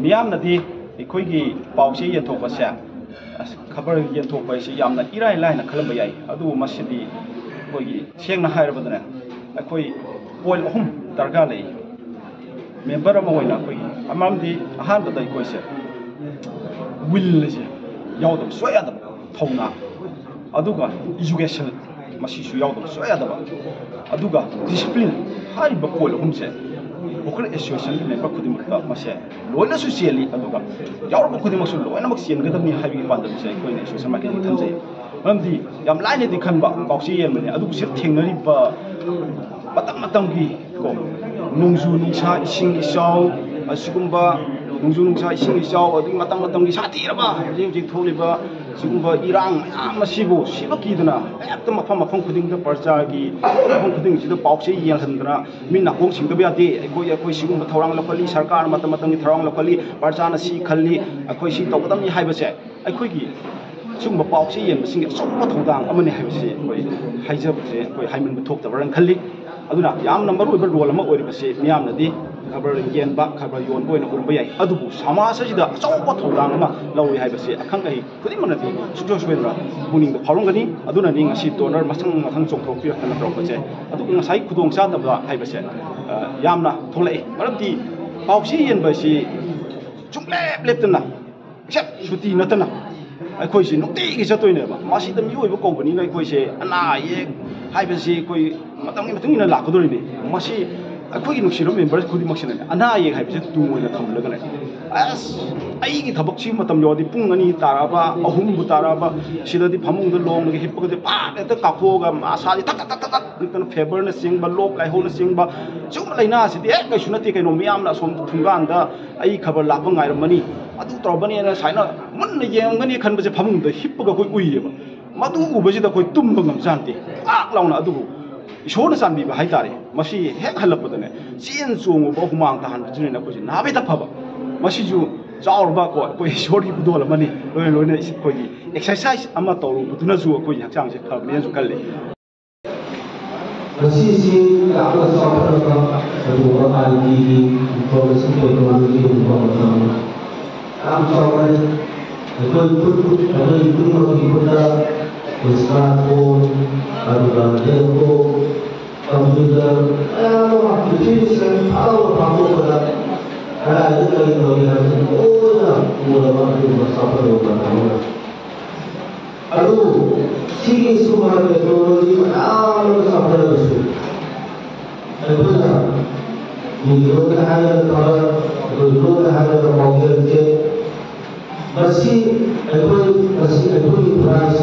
मियामनदी अखोइगी पाउसे यंथोकपसे खबर यंथोकपसे यामना इराय लायना खलंबा याय अदु मसिदी अखोइगी सेंगना हायरबदने अखोइ पॉइंट अहुम दरकार लई मेंबर अमा ओइना अखोइगी अमामदी अहानबदा अखोइसे विल से यावदब सोयादब थौना अदुगा एजुकेशन मसिसु यावदब सोयादब अदुगा डिसिप्लिन हारिबा पॉइंट अहुमसे Bukan association member kudim kita masih loina sosiali aduga jauh kudim maksud loina maksian kita ni hari pandai saya kau ini social media ni thamjai nanti yang lain ni kan ba kausi yang mana aduga sih tengari ba matang ki ko nungzu nungsa ising isau asugumba nungzu nungsa ising isau aduga matang ki sati apa jadi tholi ba sigumba irang masibu sibaki dana ekta mafam kudim kita percaya ki mafam kudim kita pausi yang hendra minna kong sing tapi ati koi sigumba thorang lokali sarkar matang ki thorang lokali percaya si khali koi si tau kadam ni hai base koi ki sigumba pausi yang sing sokpa thongdang amani hai base koi haija base koi haimin buthok tabaran khali aduna yam number over role ama ori base miyam nadi खबर येन बा खबर योन बोइन उरबा याय अदुबु समाज असिदा अचौबा थौदांग अमा लौइ हाइबसे अखंग गहि खुदिमनति सुजो सुबेद्रा बुनिंग फारोंगनि अदुना नि ngasi toner मसंग चोंथोक पिरखना प्रॉपचे अदु ngasi खुदोंग चादबा हाइबसे यामना थोलै मरमति पाउसी येन बसि चुंगलेप लेपतना सेप सुति नतना अखोइसि नुक्तिगि चतोइनेबा मासिदा मियोइबा कंपनी नै अखोइसे अना ये हाइबसे कोइ मतंगि मतंगिना लाखदोरिनि मासि अखोइगी नुक्सिरो मेंबर्स खुदिमक्सिने अना ये हाइबसे तुमोइना थमलगने अस अइगी थबक्सि मतम योदि पुंग अनि ताराबा अहुमबु ताराबा सिददि फमुंग लोंगि हिप्पगदि पाटेत काखोगा आसादि तक तक तक तक फेवर न सिंगबा लोक काइहोन सिंगबा जुम लैना सिदि ए कैसु नति कैनो मियामना सोम थुंगांदा अइ खबर लाप गाइरमनि अदु तोरबनि न साइना मुन्न येंगनि खनबसे फमुंग हिप्पगा कोइ उइयेबा मदु उबसिदा कोइ तुमबा ngam आक लाउना अदुबु इशोर सानबी हाई तारे मसी हेक हलपदने चेन चोंगबा हुमांग तहान बजने नकोजि नाबे तफबा मसीजु चाउरबा को इशोर की बुदोल मनी लोय लोयने कोई एक्सरसाइज अमा तौरु बुदुना जु कोई हचांग से फबने जु कल्ले मसी से आपका सॉफ्टवेयर का दुआ आईडी इंफॉर्मेशन टेक्नोलॉजी इंफॉर्मेशन आप सॉफ्टवेयर कोई smartphone, laptop, computer, application, apa ada teknologi yang mudah software. Aduh, sih semua teknologi software itu. Betul. Video ada kalau video ada mobil je. Masih price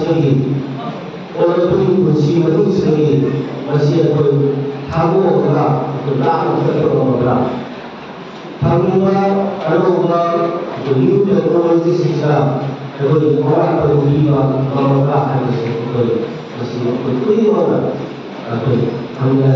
lagi. Orang tu kursi manusia lagi. Masih tamu orang, dalam orang. Tamu orang new teknologi sistem. Orang berlima orang ada masih orang. Hanya